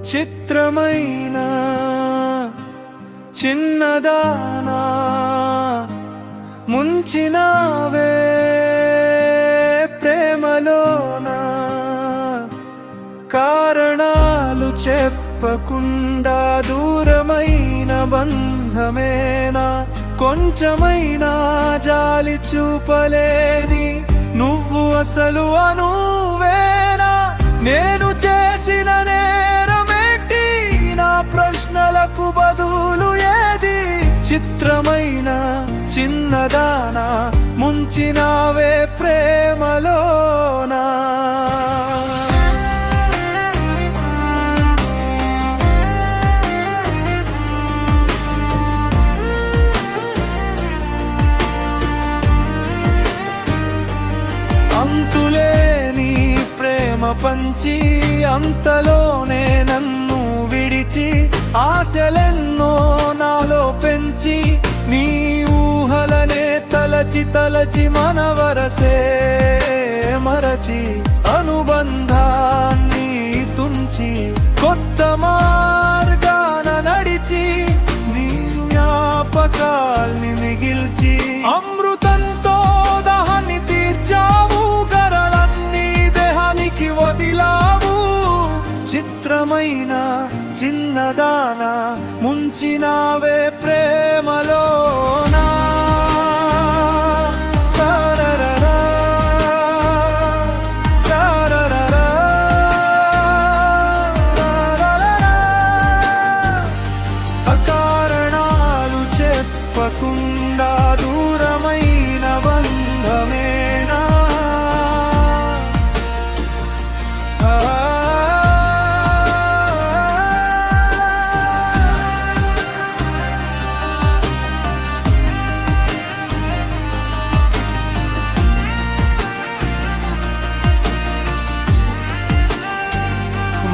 చిత్రమైన చిన్నదానా ముంచినావే ప్రేమలోనా కారణాలు చెప్పకుండా దూరమైన బంధమేనా కొంచెమైనా జాలి చూపలేని నువ్వు అసలు అనువేనా నేను చేసిన నేరమేంటి నా ప్రశ్నలకు బదులు ఏది చిత్రమైన చిన్నదానా ముంచినావే ప్రేమలోనా అంతులేని ప్రేమ పంచి అంతలోనే నన్ను విడిచి ఆశలెన్నో నాలో పెంచి నీ ఊహలనే తలచి తలచి మన వరసే మరచి అనుబంధాన్ని తుంచి కొత్త మార్గాన నడిచి నీ జ్ఞాపకాల్ని మిగిల్చి అమృతంతో దహాన్ని తీర్చావు గరళన్ని దేహానికి వదిలావు చిత్రమైన చిన్నదానా ముంచినావే ప్రేమలోనా అకారణాలు చెప్పకుండా దూరమైన బంధమేనా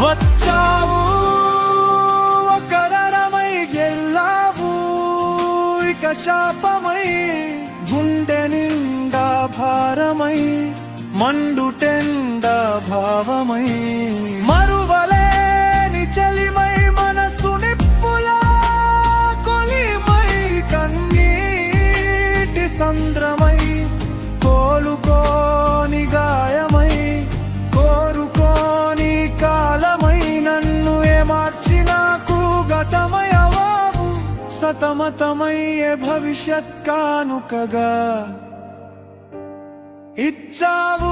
వచ్చావు ఒకరమై గెల్లావు ఇక శాపమై గుండె నిండా భారమై మండుటెండా భావమై మరువలేని చలిమై మనసు నిప్పులా కొలిమై కన్నీటి సంద్రమై కోలుకోని గాయమై కోరుకోని కాలమై నన్ను ఏమార్చినాకు గతమయవావు సతమతమయ్యే భవిష్యత్ కానుకగా ఇచ్చావు